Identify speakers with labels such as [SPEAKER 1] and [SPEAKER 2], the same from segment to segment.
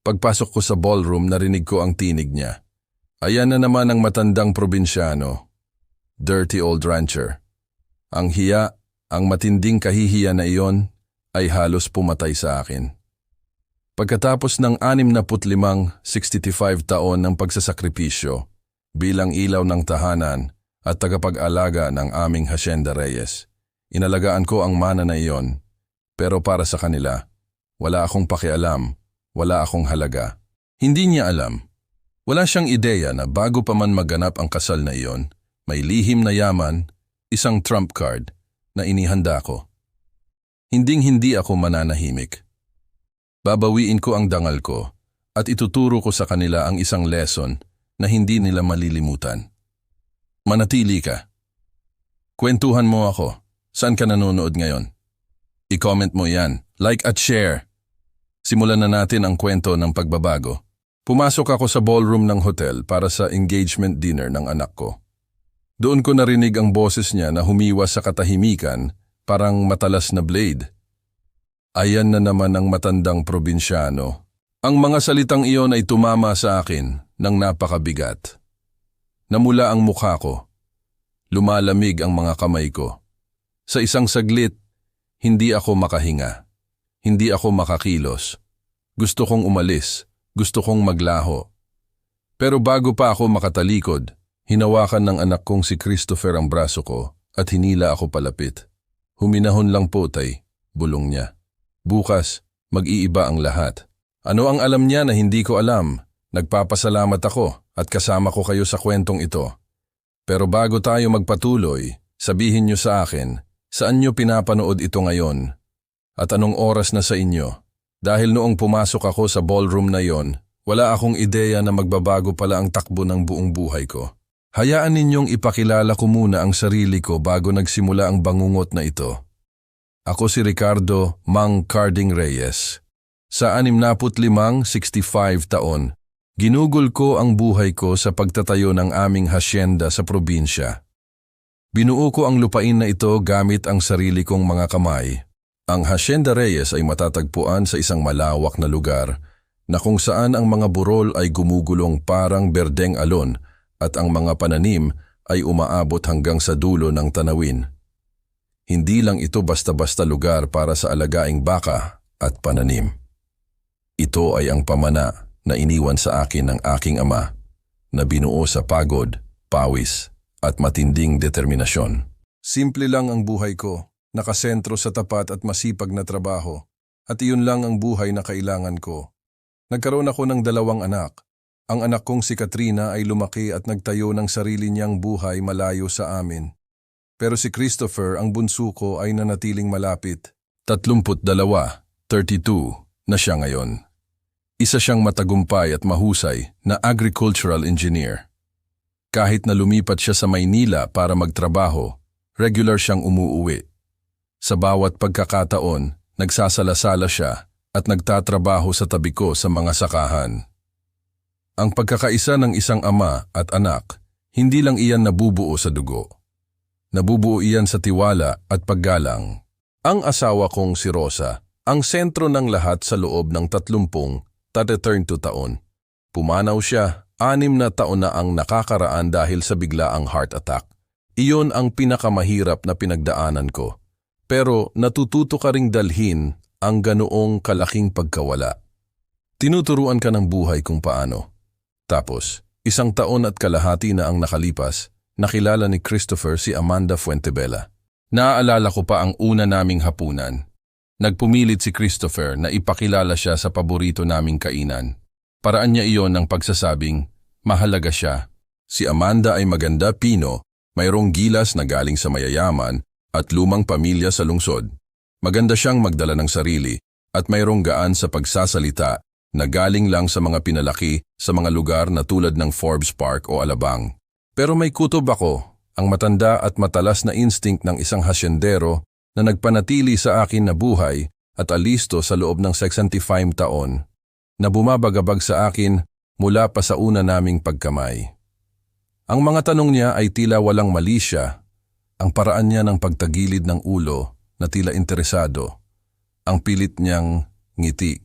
[SPEAKER 1] Pagpasok ko sa ballroom, narinig ko ang tinig niya. Ayan na naman ang matandang probinsyano. Dirty old rancher. Ang hiya, ang matinding kahihiya na iyon ay halos pumatay sa akin. Pagkatapos ng 65 taon ng pagsasakripisyo bilang ilaw ng tahanan at tagapag-alaga ng aming Hacienda Reyes, inalagaan ko ang mana na iyon, pero para sa kanila, wala akong pakialam, wala akong halaga. Hindi niya alam. Wala siyang ideya na bago pa man maganap ang kasal na iyon, may lihim na yaman, isang trump card na inihanda ko. Hinding-hindi ako mananahimik. Babawiin ko ang dangal ko at ituturo ko sa kanila ang isang lesson na hindi nila malilimutan. Manatili ka. Kwentuhan mo ako. Saan ka nanonood ngayon? I-comment mo yan. Like at share. Simulan na natin ang kwento ng pagbabago. Pumasok ako sa ballroom ng hotel para sa engagement dinner ng anak ko. Doon ko narinig ang boses niya na humiwas sa katahimikan, parang matalas na blade. Ayan na naman ang matandang probinsyano. Ang mga salitang iyon ay tumama sa akin ng napakabigat. Namula ang mukha ko. Lumalamig ang mga kamay ko. Sa isang saglit, hindi ako makahinga. Hindi ako makakilos. Gusto kong umalis. Gusto kong maglaho. Pero bago pa ako makatalikod, hinawakan ng anak kong si Christopher ang braso ko at hinila ako palapit. Huminahon lang po, tay, bulong niya. Bukas, mag-iiba ang lahat. Ano ang alam niya na hindi ko alam? Nagpapasalamat ako at kasama ko kayo sa kwentong ito. Pero bago tayo magpatuloy, sabihin niyo sa akin, saan niyo pinapanood ito ngayon? At anong oras na sa inyo? Dahil noong pumasok ako sa ballroom na yon, wala akong ideya na magbabago pala ang takbo ng buong buhay ko. Hayaan ninyong ipakilala ko muna ang sarili ko bago nagsimula ang bangungot na ito. Ako si Ricardo Mang Carding Reyes. Sa 65 taon, ginugol ko ang buhay ko sa pagtatayo ng aming hacienda sa probinsya. Binuo ko ang lupain na ito gamit ang sarili kong mga kamay. Ang Hacienda Reyes ay matatagpuan sa isang malawak na lugar na kung saan ang mga burol ay gumugulong parang berdeng alon at ang mga pananim ay umaabot hanggang sa dulo ng tanawin. Hindi lang ito basta-basta lugar para sa alagaing baka at pananim. Ito ay ang pamana na iniwan sa akin ng aking ama na binuo sa pagod, pawis at matinding determinasyon. Simple lang ang buhay ko, nakasentro sa tapat at masipag na trabaho, at iyon lang ang buhay na kailangan ko. Nagkaroon ako ng 2 anak. Ang anak kong si Katrina ay lumaki at nagtayo ng sarili niyang buhay malayo sa amin. Pero si Christopher, ang bunso ko, ay nanatiling malapit. 32 na siya ngayon. Isa siyang matagumpay at mahusay na agricultural engineer. Kahit na lumipat siya sa Maynila para magtrabaho, regular siyang umuuwi. Sa bawat pagkakataon, nagsasalasala siya at nagtatrabaho sa tabi ko sa mga sakahan. Ang pagkakaisa ng isang ama at anak, hindi lang iyan nabubuo sa dugo. Nabubuo iyan sa tiwala at paggalang. Ang asawa kong si Rosa, ang sentro ng lahat sa loob ng 32 taon. Pumanaw siya, 6 na taon na ang nakakaraan dahil sa biglaang heart attack. Iyon ang pinakamahirap na pinagdaanan ko. Pero natututo ka ring dalhin ang ganoong kalaking pagkawala. Tinuturuan ka ng buhay kung paano. Tapos, 1 taon at kalahati na ang nakalipas, nakilala ni Christopher si Amanda Fuentebella. Naaalala ko pa ang una naming hapunan. Nagpumilit si Christopher na ipakilala siya sa paborito naming kainan. Paraan niya iyon ng pagsasabing, mahalaga siya. Si Amanda ay maganda Pino, mayroong gilas na galing sa mayayaman at lumang pamilya sa lungsod. Maganda siyang magdala ng sarili at mayroong gaan sa pagsasalita na galing lang sa mga pinalaki sa mga lugar na tulad ng Forbes Park o Alabang. Pero may kutob ako, ang matanda at matalas na instinct ng isang hasyendero na nagpanatili sa akin na buhay at alisto sa loob ng 65 taon, na bumabagabag sa akin mula pa sa una naming pagkamay. Ang mga tanong niya ay tila walang mali siya, ang paraan niya ng pagtagilid ng ulo na tila interesado, ang pilit niyang ngiti.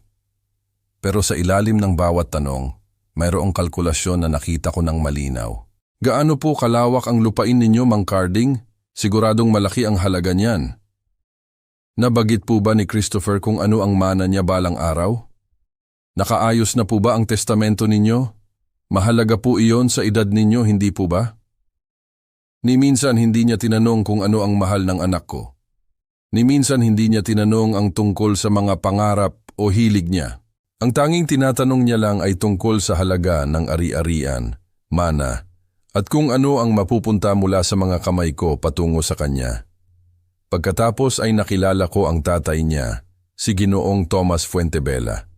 [SPEAKER 1] Pero sa ilalim ng bawat tanong, mayroong kalkulasyon na nakita ko ng malinaw. Gaano po kalawak ang lupain ninyo, Mang Carding? Siguradong malaki ang halaga niyan. Nabagit po ba ni Christopher kung ano ang mana niya balang araw? Nakaayos na po ba ang testamento ninyo? Mahalaga po iyon sa edad ninyo, hindi po ba? Ni minsan hindi niya tinanong kung ano ang mahal ng anak ko. Ni minsan hindi niya tinanong ang tungkol sa mga pangarap o hilig niya. Ang tanging tinatanong niya lang ay tungkol sa halaga ng ari-arian, mana, at kung ano ang mapupunta mula sa mga kamay ko patungo sa kanya. Pagkatapos ay nakilala ko ang tatay niya, si Ginoong Tomas Fuentebella.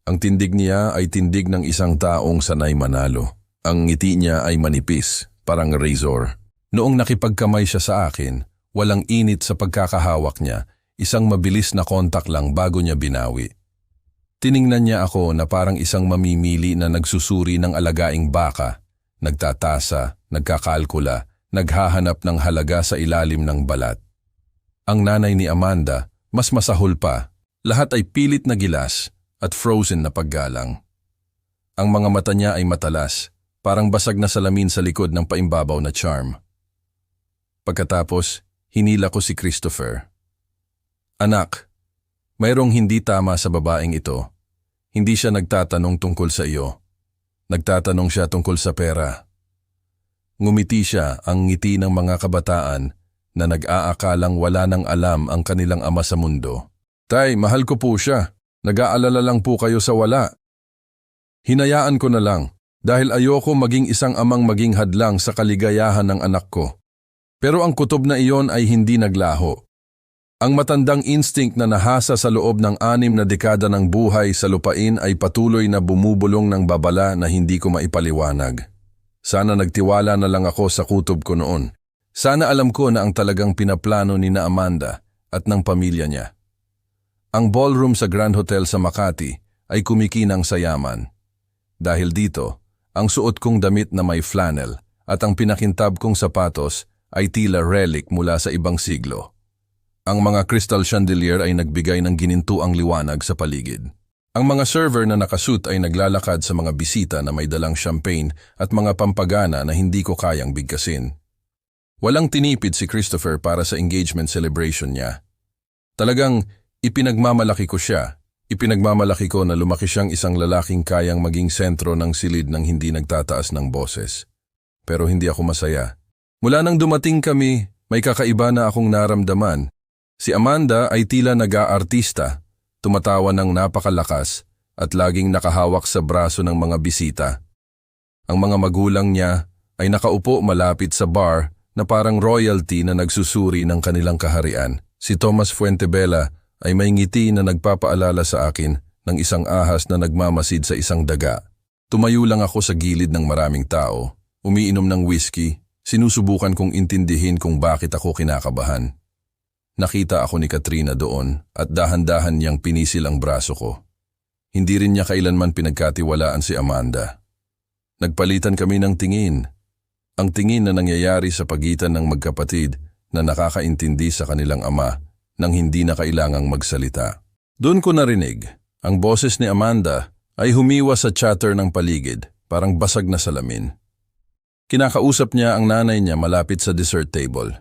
[SPEAKER 1] Ang tindig niya ay tindig ng isang taong sanay manalo. Ang ngiti niya ay manipis, parang razor. Noong nakipagkamay siya sa akin, walang init sa pagkakahawak niya, isang mabilis na kontak lang bago niya binawi. Tiningnan niya ako na parang isang mamimili na nagsusuri ng alagaing baka, nagtatasa, nagkakalkula, naghahanap ng halaga sa ilalim ng balat. Ang nanay ni Amanda, mas masahol pa, lahat ay pilit na gilas at frozen na paggalang. Ang mga mata niya ay matalas, parang basag na salamin sa likod ng paimbabaw na charm. Pagkatapos, hinila ko si Christopher. Anak, mayroong hindi tama sa babaeng ito. Hindi siya nagtatanong tungkol sa iyo. Nagtatanong siya tungkol sa pera. Ngumiti siya, ang ngiti ng mga kabataan na nag-aakalang wala nang alam ang kanilang ama sa mundo. Tay, mahal ko po siya. Nag-aalala lang po kayo sa wala. Hinayaan ko na lang dahil ayoko maging isang amang maging hadlang sa kaligayahan ng anak ko. Pero ang kutob na iyon ay hindi naglaho. Ang matandang instinct na nahasa sa loob ng 6 na dekada ng buhay sa lupain ay patuloy na bumubulong ng babala na hindi ko maipaliwanag. Sana nagtiwala na lang ako sa kutob ko noon. Sana alam ko na ang talagang pinaplano ni na Amanda at ng pamilya niya. Ang ballroom sa Grand Hotel sa Makati ay kumikinang sa yaman. Dahil dito, ang suot kong damit na may flannel at ang pinakintab kong sapatos ay tila relic mula sa ibang siglo. Ang mga crystal chandelier ay nagbigay ng ginintuang liwanag sa paligid. Ang mga server na nakasuit ay naglalakad sa mga bisita na may dalang champagne at mga pampagana na hindi ko kayang bigkasin. Walang tinipid si Christopher para sa engagement celebration niya. Talagang ipinagmamalaki ko siya. Ipinagmamalaki ko na lumaki siyang isang lalaking kayang maging sentro ng silid ng hindi nagtataas ng boses. Pero hindi ako masaya. Mula nang dumating kami, may kakaiba na akong naramdaman. Si Amanda ay tila nag-aartista, tumatawa ng napakalakas at laging nakahawak sa braso ng mga bisita. Ang mga magulang niya ay nakaupo malapit sa bar na parang royalty na nagsusuri ng kanilang kaharian. Si Tomas Fuentebella ay may ngiti na nagpapaalala sa akin ng isang ahas na nagmamasid sa isang daga. Tumayo lang ako sa gilid ng maraming tao, umiinom ng whiskey. Sinusubukan kong intindihin kung bakit ako kinakabahan. Nakita ako ni Katrina doon at dahan-dahan niyang pinisil ang braso ko. Hindi rin niya kailanman pinagkatiwalaan si Amanda. Nagpalitan kami ng tingin. Ang tingin na nangyayari sa pagitan ng magkapatid na nakakaintindi sa kanilang ama nang hindi na kailangang magsalita. Doon ko narinig, ang boses ni Amanda ay humiwa sa chatter ng paligid, parang basag na salamin. Kinakausap niya ang nanay niya malapit sa dessert table.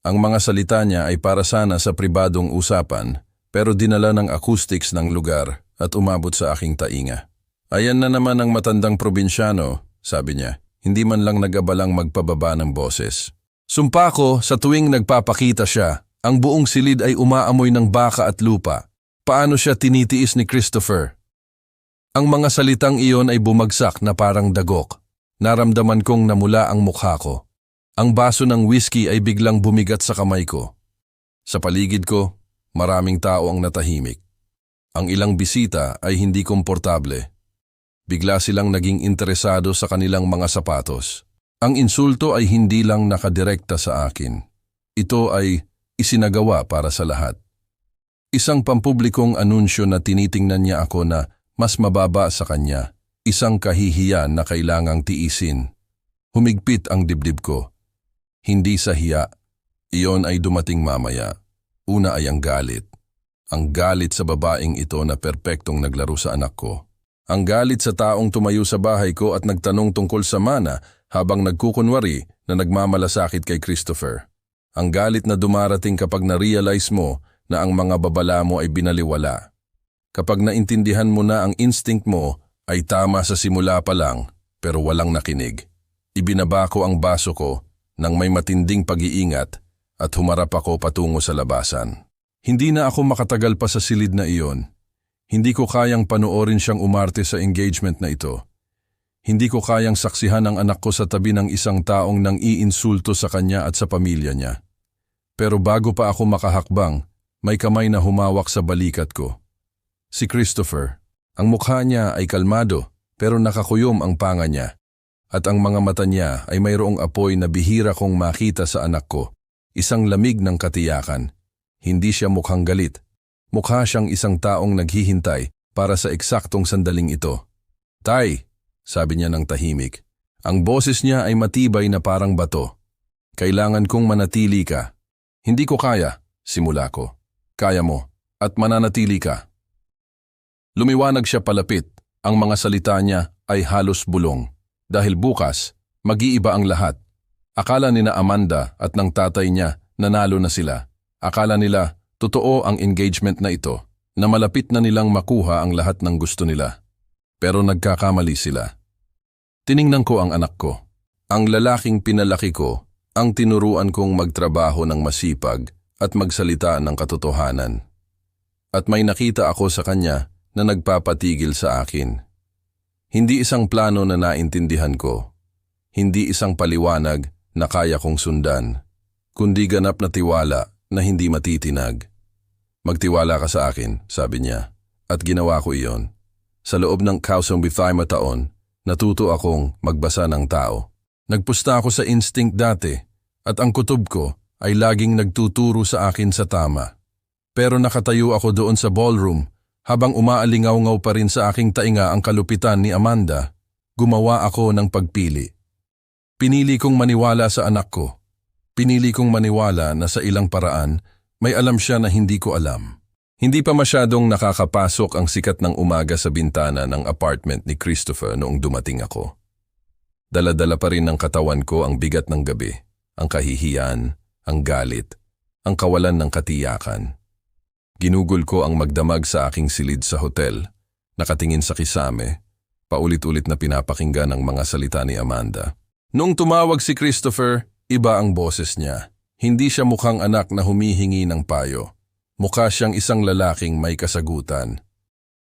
[SPEAKER 1] Ang mga salita niya ay para sana sa pribadong usapan, pero dinala ng acoustics ng lugar at umabot sa aking tainga. Ayan na naman ang matandang probinsyano, sabi niya, hindi man lang nag-abalang magpababa ng boses. Sumpa ko, sa tuwing nagpapakita siya, ang buong silid ay umaamoy ng baka at lupa. Paano siya tinitiis ni Christopher? Ang mga salitang iyon ay bumagsak na parang dagok. Naramdaman kong namula ang mukha ko. Ang baso ng whiskey ay biglang bumigat sa kamay ko. Sa paligid ko, maraming tao ang natahimik. Ang ilang bisita ay hindi komportable. Bigla silang naging interesado sa kanilang mga sapatos. Ang insulto ay hindi lang nakadirekta sa akin. Ito ay isinagawa para sa lahat. Isang pampublikong anunsyo na tinitingnan niya ako na mas mababa sa kanya. Isang kahihiyan na kailangang tiisin. Humigpit ang dibdib ko. Hindi sa hiya. Iyon ay dumating mamaya. Una ay ang galit. Ang galit sa babaeng ito na perpektong naglaro sa anak ko. Ang galit sa taong tumayo sa bahay ko at nagtanong tungkol sa mana habang nagkukunwari na nagmamalasakit kay Christopher. Ang galit na dumarating kapag na-realize mo na ang mga babala mo ay binaliwala. Kapag naintindihan mo na ang instinct mo ay tama sa simula pa lang pero walang nakinig. Ibinaba ko ang baso ko nang may matinding pag-iingat at humarap ako patungo sa labasan. Hindi na ako makatagal pa sa silid na iyon. Hindi ko kayang panoorin siyang umarte sa engagement na ito. Hindi ko kayang saksihan ang anak ko sa tabi ng isang taong nang iinsulto sa kanya at sa pamilya niya. Pero bago pa ako makahakbang, may kamay na humawak sa balikat ko. Si Christopher. Ang mukha niya ay kalmado pero nakakuyom ang panga niya. At ang mga mata niya ay mayroong apoy na bihira kong makita sa anak ko. Isang lamig ng katiyakan. Hindi siya mukhang galit. Mukha siyang isang taong naghihintay para sa eksaktong sandaling ito. Tay, sabi niya ng tahimik. Ang boses niya ay matibay na parang bato. Kailangan kong manatili ka. Hindi ko kaya, simula ko. Kaya mo, at mananatili ka. Lumiwanag siya palapit. Ang mga salita niya ay halos bulong. Dahil bukas, mag-iiba ang lahat. Akala ni na Amanda at ng tatay niya nanalo na sila. Akala nila, totoo ang engagement na ito, na malapit na nilang makuha ang lahat ng gusto nila. Pero nagkakamali sila. Tiningnan ko ang anak ko. Ang lalaking pinalaki ko, ang tinuruan kong magtrabaho ng masipag at magsalita ng katotohanan. At may nakita ako sa kanya na nagpapatigil sa akin. Hindi isang plano na naintindihan ko. Hindi isang paliwanag na kaya kong sundan. Kundi ganap na tiwala na hindi matitinag. Magtiwala ka sa akin, sabi niya, at ginawa ko iyon. Sa loob ng kausambithima taon, natuto akong magbasa ng tao. Nagpusta ako sa instinct dati, at ang kutob ko ay laging nagtuturo sa akin sa tama. Pero nakatayo ako doon sa ballroom, habang umaalingaw-ngaw pa rin sa aking tainga ang kalupitan ni Amanda, gumawa ako ng pagpili. Pinili kong maniwala sa anak ko. Pinili kong maniwala na sa ilang paraan, may alam siya na hindi ko alam. Hindi pa masyadong nakakapasok ang sikat ng umaga sa bintana ng apartment ni Christopher noong dumating ako. Dala-dala pa rin ng katawan ko ang bigat ng gabi, ang kahihiyan, ang galit, ang kawalan ng katiyakan. Ginugol ko ang magdamag sa aking silid sa hotel, nakatingin sa kisame, paulit-ulit na pinapakinggan ang mga salita ni Amanda. Nung tumawag si Christopher, iba ang boses niya. Hindi siya mukhang anak na humihingi ng payo. Mukha siyang isang lalaking may kasagutan.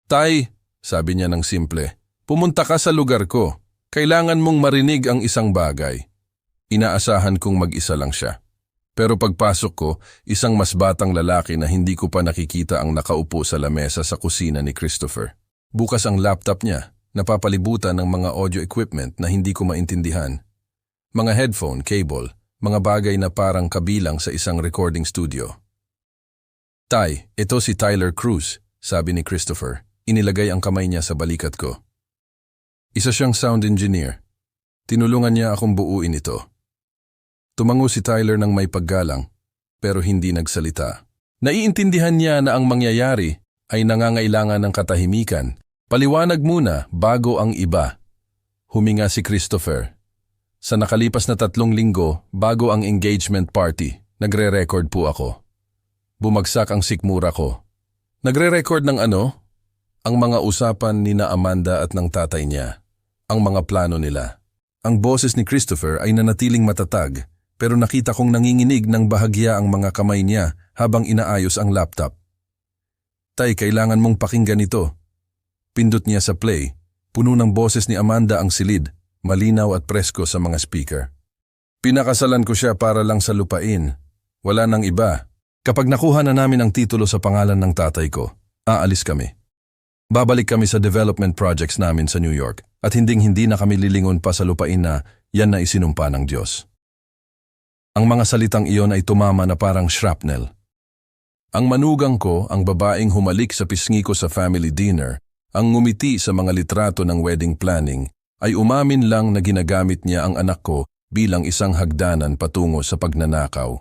[SPEAKER 1] Tay, sabi niya ng simple, pumunta ka sa lugar ko. Kailangan mong marinig ang isang bagay. Inaasahan kong mag-isa lang siya. Pero pagpasok ko, isang mas batang lalaki na hindi ko pa nakikita ang nakaupo sa lamesa sa kusina ni Christopher. Bukas ang laptop niya, napapalibutan ng mga audio equipment na hindi ko maintindihan. Mga headphone, cable, mga bagay na parang kabilang sa isang recording studio. Tay, ito si Tyler Cruz, sabi ni Christopher. Inilagay ang kamay niya sa balikat ko. Isa siyang sound engineer. Tinulungan niya akong buuin ito. Tumango si Tyler ng may paggalang, pero hindi nagsalita. Naiintindihan niya na ang mangyayari ay nangangailangan ng katahimikan. Paliwanag muna bago ang iba. Huminga si Christopher. Sa nakalipas na 3 linggo, bago ang engagement party, nagre-record po ako. Bumagsak ang sikmura ko. Nagre-record ng ano? Ang mga usapan ni na Amanda at ng tatay niya. Ang mga plano nila. Ang boses ni Christopher ay nanatiling matatag, pero nakita kong nanginginig ng bahagya ang mga kamay niya habang inaayos ang laptop. Tay, kailangan mong pakinggan ito. Pindot niya sa play. Puno ng boses ni Amanda ang silid. Malinaw at presko sa mga speaker. Pinakasalan ko siya para lang sa lupain. Wala nang iba. Kapag nakuha na namin ang titulo sa pangalan ng tatay ko, aalis kami. Babalik kami sa development projects namin sa New York at hinding-hindi na kami lilingon pa sa lupain na yan na isinumpa ng Diyos. Ang mga salitang iyon ay tumama na parang shrapnel. Ang manugang ko, ang babaeng humalik sa pisngi ko sa family dinner, ang ngumiti sa mga litrato ng wedding planning, ay umamin lang na ginagamit niya ang anak ko bilang isang hagdanan patungo sa pagnanakaw.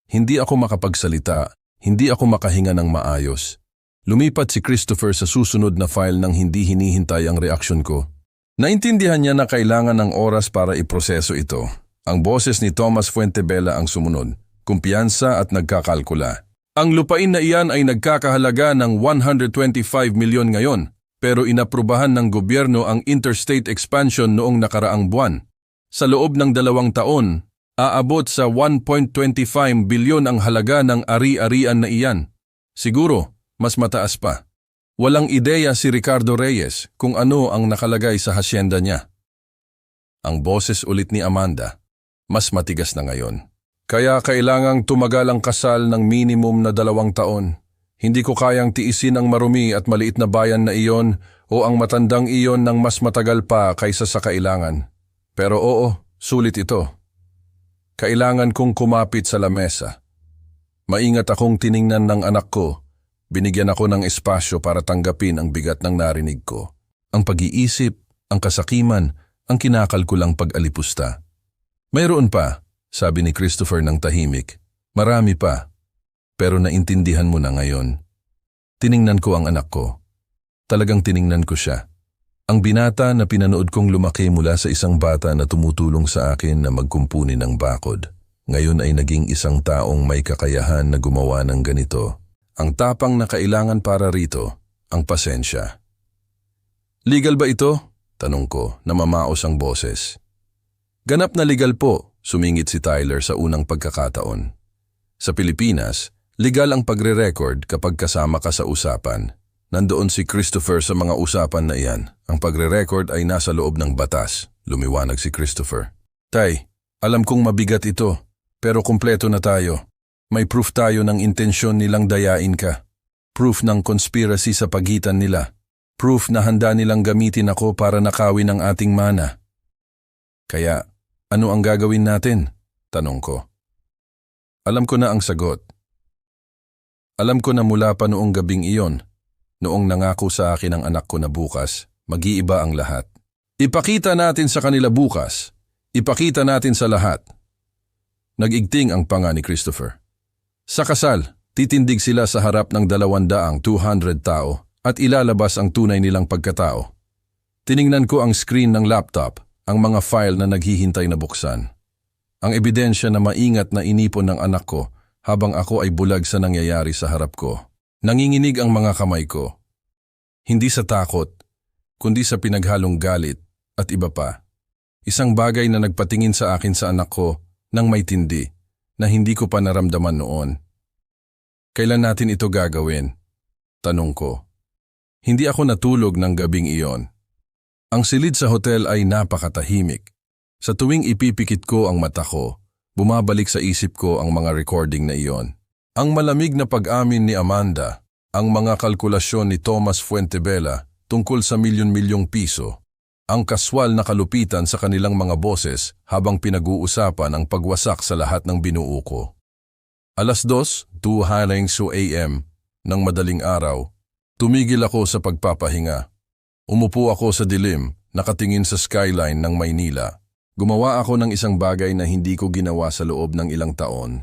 [SPEAKER 1] Hindi ako makapagsalita, hindi ako makahinga ng maayos. Lumipat si Christopher sa susunod na file nang hindi hinihintay ang reaksyon ko. Naintindihan niya na kailangan ng oras para iproseso ito. Ang boses ni Thomas Fuentebella ang sumunod, kumpiyansa at nagkakalkula. Ang lupain na iyan ay nagkakahalaga ng 125 milyon ngayon, pero inaprubahan ng gobyerno ang interstate expansion noong nakaraang buwan. Sa loob ng 2 taon, aabot sa 1.25 bilyon ang halaga ng ari-arian na iyan. Siguro, mas mataas pa. Walang ideya si Ricardo Reyes kung ano ang nakalagay sa hasyenda niya. Ang boses ulit ni Amanda, mas matigas na ngayon. Kaya kailangang tumagal ang kasal ng minimum na 2 taon. Hindi ko kayang tiisin ang marumi at maliit na bayan na iyon o ang matandang iyon ng mas matagal pa kaysa sa kailangan. Pero oo, sulit ito. Kailangan kong kumapit sa lamesa. Maingat akong tiningnan ng anak ko. Binigyan ako ng espasyo para tanggapin ang bigat ng narinig ko. Ang pag-iisip, ang kasakiman, ang kinakalkulang pag-alipusta. Mayroon pa, sabi ni Christopher ng tahimik. Marami pa. Pero naintindihan mo na ngayon. Tiningnan ko ang anak ko. Talagang tiningnan ko siya. Ang binata na pinanood kong lumaki mula sa isang bata na tumutulong sa akin na magkumpuni ng bakod. Ngayon ay naging isang taong may kakayahan na gumawa ng ganito. Ang tapang na kailangan para rito, ang pasensya. Legal ba ito? Tanong ko, na mamaos ang boses. Ganap na legal po, sumingit si Tyler sa unang pagkakataon. Sa Pilipinas, legal ang pagre-record kapag kasama ka sa usapan. Nandoon si Christopher sa mga usapan na iyan. Ang pagre-record ay nasa loob ng batas, lumiwanag si Christopher. Tay, alam kong mabigat ito, pero kumpleto na tayo. May proof tayo ng intensyon nilang dayain ka. Proof ng conspiracy sa pagitan nila. Proof na handa nilang gamitin ako para nakawin ang ating mana. Kaya, ano ang gagawin natin? Tanong ko. Alam ko na ang sagot. Alam ko na mula pa noong gabing iyon, noong nangako sa akin ang anak ko na bukas, mag-iiba ang lahat. Ipakita natin sa kanila bukas. Ipakita natin sa lahat. Nag-igting ang panga ni Christopher. Sa kasal, titindig sila sa harap ng 200 tao at ilalabas ang tunay nilang pagkatao. Tiningnan ko ang screen ng laptop, ang mga file na naghihintay na buksan. Ang ebidensya na maingat na inipon ng anak ko habang ako ay bulag sa nangyayari sa harap ko. Nanginginig ang mga kamay ko. Hindi sa takot, kundi sa pinaghalong galit at iba pa. Isang bagay na nagpatingin sa akin sa anak ko nang may tindi na hindi ko pa naramdaman noon. Kailan natin ito gagawin? Tanong ko. Hindi ako natulog ng gabing iyon. Ang silid sa hotel ay napakatahimik. Sa tuwing ipipikit ko ang mata ko, bumabalik sa isip ko ang mga recording na iyon. Ang malamig na pag-amin ni Amanda, ang mga kalkulasyon ni Thomas Fuentebella tungkol sa milyon-milyong piso, ang kaswal na kalupitan sa kanilang mga boses habang pinag-uusapan ang pagwasak sa lahat ng binuo ko. 2:02 a.m. ng madaling araw, tumigil ako sa pagpapahinga. Umupo ako sa dilim, nakatingin sa skyline ng Maynila. Gumawa ako ng isang bagay na hindi ko ginawa sa loob ng ilang taon.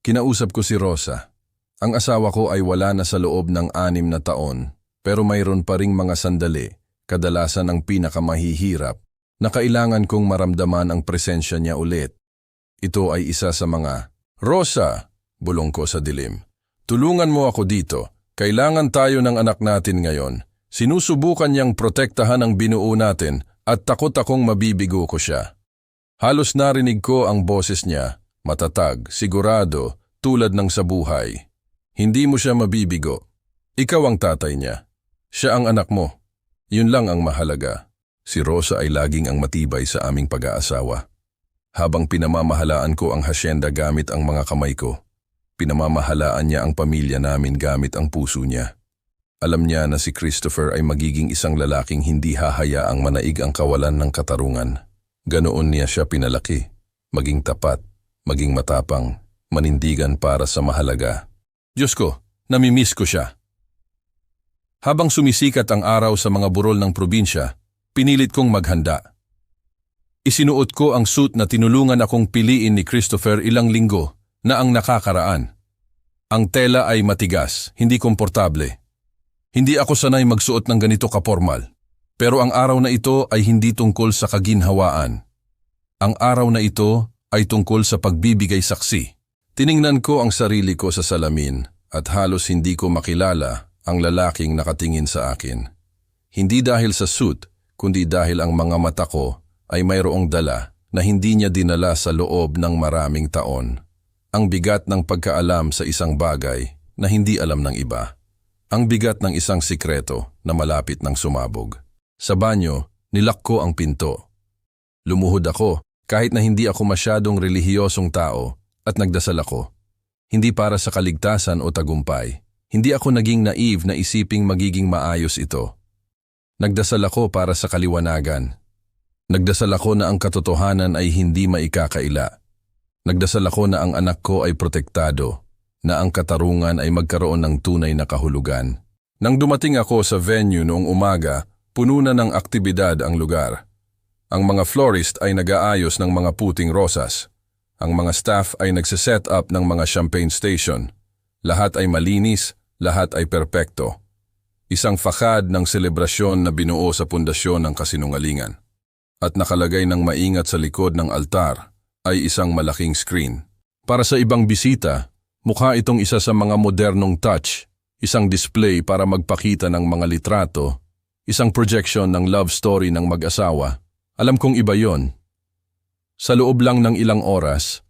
[SPEAKER 1] Kinausap ko si Rosa. Ang asawa ko ay wala na sa loob ng 6 na taon, pero mayroon pa ring mga sandali, kadalasan ang pinakamahihirap, na kailangan kong maramdaman ang presensya niya ulit. Ito ay isa sa mga, Rosa, bulong ko sa dilim. Tulungan mo ako dito. Kailangan tayo ng anak natin ngayon. Sinusubukan niyang protektahan ang binuo natin at takot akong mabibigo ko siya. Halos narinig ko ang boses niya, matatag, sigurado, tulad ng sa buhay. Hindi mo siya mabibigo. Ikaw ang tatay niya. Siya ang anak mo. Yun lang ang mahalaga. Si Rosa ay laging ang matibay sa aming pag-aasawa. Habang pinamamahalaan ko ang hasyenda gamit ang mga kamay ko, pinamamahalaan niya ang pamilya namin gamit ang puso niya. Alam niya na si Christopher ay magiging isang lalaking hindi hahayaang manaig ang kawalan ng katarungan. Ganoon niya siya pinalaki, maging tapat, maging matapang, manindigan para sa mahalaga. Diyos ko, namimiss ko siya. Habang sumisikat ang araw sa mga burol ng probinsya, pinilit kong maghanda. Isinuot ko ang suit na tinulungan akong piliin ni Christopher ilang linggo na ang nakakaraan. Ang tela ay matigas, hindi komportable. Hindi ako sanay magsuot ng ganito kapormal. Pero ang araw na ito ay hindi tungkol sa kaginhawaan. Ang araw na ito ay tungkol sa pagbibigay saksi. Tiningnan ko ang sarili ko sa salamin at halos hindi ko makilala ang lalaking nakatingin sa akin. Hindi dahil sa suit, kundi dahil ang mga mata ko ay mayroong dala na hindi niya dinala sa loob ng maraming taon. Ang bigat ng pagkaalam sa isang bagay na hindi alam ng iba. Ang bigat ng isang sikreto na malapit ng sumabog. Sa banyo, nilak ko ang pinto. Lumuhod ako kahit na hindi ako masyadong relihiyosong tao at nagdasal ako. Hindi para sa kaligtasan o tagumpay. Hindi ako naging naive na isiping magiging maayos ito. Nagdasal ako para sa kaliwanagan. Nagdasal ako na ang katotohanan ay hindi maikakaila. Nagdasal ako na ang anak ko ay protektado, na ang katarungan ay magkaroon ng tunay na kahulugan. Nang dumating ako sa venue noong umaga, puno na ng aktibidad ang lugar. Ang mga florist ay nag-aayos ng mga puting rosas. Ang mga staff ay nagsiset up ng mga champagne station. Lahat ay malinis, lahat ay perpekto. Isang fakad ng selebrasyon na binuo sa pundasyon ng kasinungalingan. At nakalagay ng maingat sa likod ng altar ay isang malaking screen. Para sa ibang bisita, mukha itong isa sa mga modernong touch, isang display para magpakita ng mga litrato, isang projection ng love story ng mag-asawa. Alam kong iba yon. Sa loob lang ng ilang oras,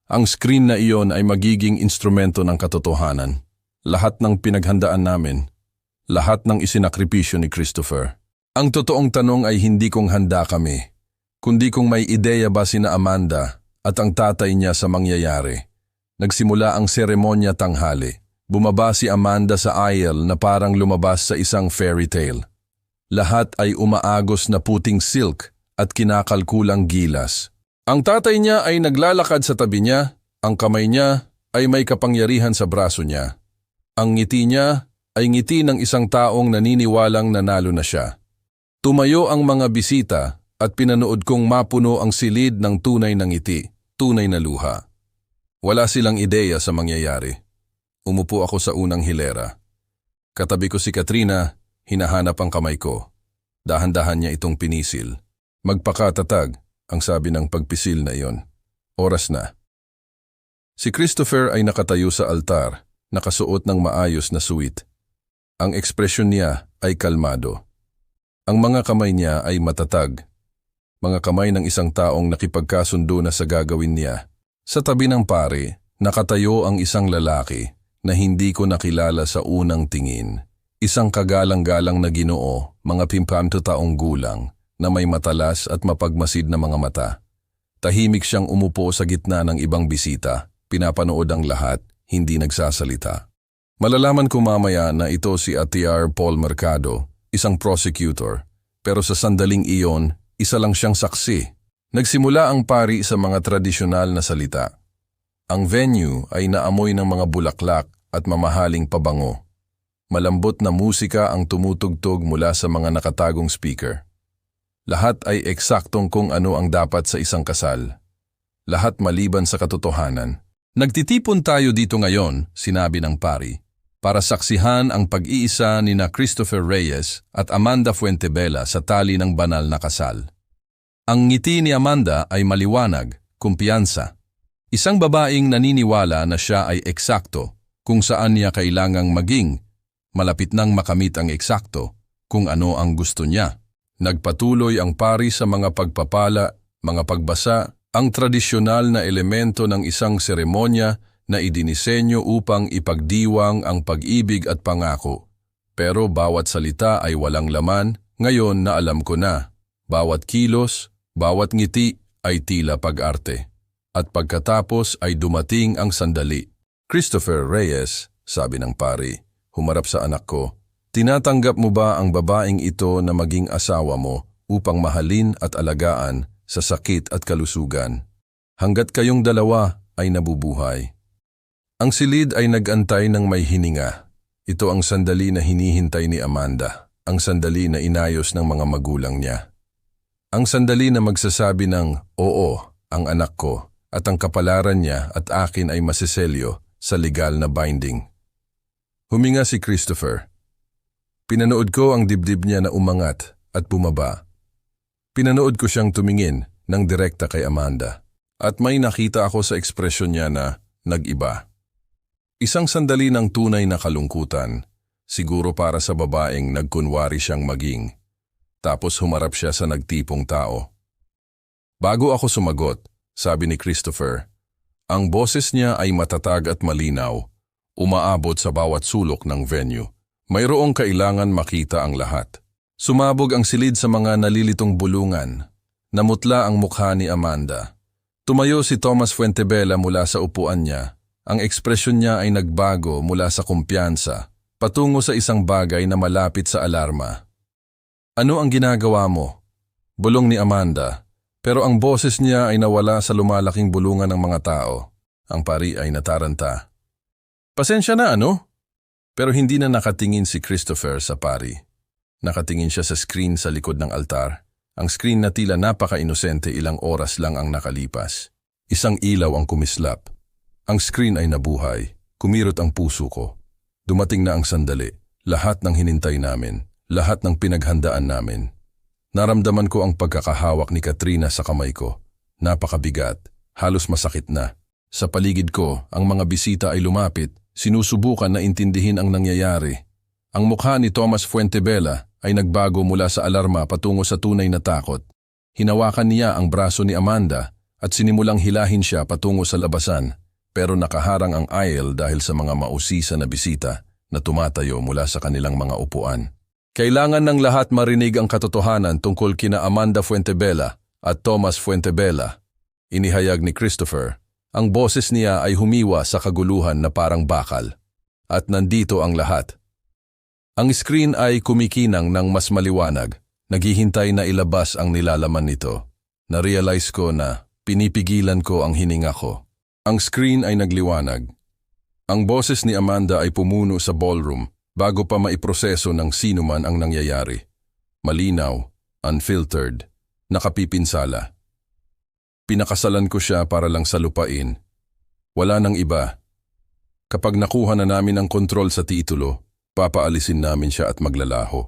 [SPEAKER 1] ang screen na iyon ay magiging instrumento ng katotohanan. Lahat ng pinaghandaan namin, lahat ng isinakripisyo ni Christopher. Ang totoong tanong ay hindi kung handa kami, kundi kung may ideya ba sina Amanda at ang tatay niya sa mangyayari. Nagsimula ang seremonya tanghali. Bumaba si Amanda sa aisle na parang lumabas sa isang fairy tale. Lahat ay umaagos na puting silk at kinakalkulang gilas. Ang tatay niya ay naglalakad sa tabi niya, ang kamay niya ay may kapangyarihan sa braso niya. Ang ngiti niya ay ngiti ng isang taong naniniwalang nanalo na siya. Tumayo ang mga bisita at pinanood kong mapuno ang silid ng tunay na ngiti, tunay na luha. Wala silang ideya sa mangyayari. Umupo ako sa unang hilera. Katabi ko si Katrina, hinahanap ang kamay ko. Dahan-dahan niya itong pinisil. Magpakatatag, ang sabi ng pagpisil na iyon. Oras na. Si Christopher ay nakatayo sa altar, nakasuot ng maayos na suit. Ang ekspresyon niya ay kalmado. Ang mga kamay niya ay matatag. Mga kamay ng isang taong nakipagkasundo na sa gagawin niya. Sa tabi ng pari, nakatayo ang isang lalaki na hindi ko nakilala sa unang tingin. Isang kagalang-galang na Ginoo, mga 50 taong gulang, na may matalas at mapagmasid na mga mata. Tahimik siyang umupo sa gitna ng ibang bisita, pinapanood ang lahat, hindi nagsasalita. Malalaman ko mamaya na ito si Atiar Paul Mercado, isang prosecutor, pero sa sandaling iyon, isa lang siyang saksi. Nagsimula ang pari sa mga tradisyonal na salita. Ang venue ay naamoy ng mga bulaklak at mamahaling pabango. Malambot na musika ang tumutugtog mula sa mga nakatagong speaker. Lahat ay eksaktong kung ano ang dapat sa isang kasal. Lahat maliban sa katotohanan. Nagtitipon tayo dito ngayon, sinabi ng pari, para saksihan ang pag-iisa ni na Christopher Reyes at Amanda Fuentebella sa tali ng banal na kasal. Ang ngiti ni Amanda ay maliwanag, kumpiyansa. Isang babaeng naniniwala na siya ay eksakto kung saan niya kailangang maging, malapit nang makamit ang eksakto kung ano ang gusto niya. Nagpatuloy ang pari sa mga pagpapala, mga pagbasa, ang tradisyonal na elemento ng isang seremonya na idinisenyo upang ipagdiwang ang pag-ibig at pangako. Pero bawat salita ay walang laman, ngayon na alam ko na. Bawat kilos, bawat ngiti ay tila pag-arte. At pagkatapos ay dumating ang sandali. Christopher Reyes, sabi ng pari, humarap sa anak ko, tinatanggap mo ba ang babaeng ito na maging asawa mo upang mahalin at alagaan sa sakit at kalusugan? Hanggat kayong dalawa ay nabubuhay. Ang silid ay nag-antay ng may hininga. Ito ang sandali na hinihintay ni Amanda, ang sandali na inayos ng mga magulang niya. Ang sandali na magsasabi ng, oo, ang anak ko, at ang kapalaran niya at akin ay masiselyo sa legal na binding. Huminga si Christopher. Pinanood ko ang dibdib niya na umangat at bumaba. Pinanood ko siyang tumingin ng direkta kay Amanda. At may nakita ako sa ekspresyon niya na nag-iba. Isang sandali ng tunay na kalungkutan, siguro para sa babaeng nagkunwari siyang maging. Tapos humarap siya sa nagtipong tao. Bago ako sumagot, sabi ni Christopher, ang boses niya ay matatag at malinaw, umaabot sa bawat sulok ng venue. Mayroong kailangan makita ang lahat. Sumabog ang silid sa mga nalilitong bulungan. Namutla ang mukha ni Amanda. Tumayo si Tomas Fuentebella mula sa upuan niya. Ang ekspresyon niya ay nagbago mula sa kumpiyansa, patungo sa isang bagay na malapit sa alarma. Ano ang ginagawa mo? Bulong ni Amanda, pero ang boses niya ay nawala sa lumalaking bulungan ng mga tao. Ang pari ay nataranta. Pasensya na ano? Pero hindi na nakatingin si Christopher sa pari. Nakatingin siya sa screen sa likod ng altar. Ang screen na tila napaka-inosente, ilang oras lang ang nakalipas. Isang ilaw ang kumislap. Ang screen ay nabuhay. Kumirot ang puso ko. Dumating na ang sandali. Lahat ng hinintay namin. Lahat ng pinaghandaan namin. Naramdaman ko ang pagkakahawak ni Katrina sa kamay ko. Napakabigat. Halos masakit na. Sa paligid ko, ang mga bisita ay lumapit. Sinusubukan na intindihin ang nangyayari. Ang mukha ni Tomas Fuentebella ay nagbago mula sa alarma patungo sa tunay na takot. Hinawakan niya ang braso ni Amanda at sinimulang hilahin siya patungo sa labasan. Pero nakaharang ang aisle dahil sa mga mausisa na bisita na tumatayo mula sa kanilang mga upuan. Kailangan ng lahat marinig ang katotohanan tungkol kina Amanda Fuentebella at Tomas Fuentebella. Inihayag ni Christopher. Ang boses niya ay humiwa sa kaguluhan na parang bakal. At nandito ang lahat. Ang screen ay kumikinang ng mas maliwanag. Naghihintay na ilabas ang nilalaman nito. Na-realize ko na pinipigilan ko ang hininga ko. Ang screen ay nagliwanag. Ang boses ni Amanda ay pumuno sa ballroom bago pa maiproseso ng sino man ang nangyayari. Malinaw, unfiltered, nakapipinsala. Pinakasalan ko siya para lang salupain. Wala nang iba. Kapag nakuha na namin ang kontrol sa titulo, papaalisin namin siya at maglalaho.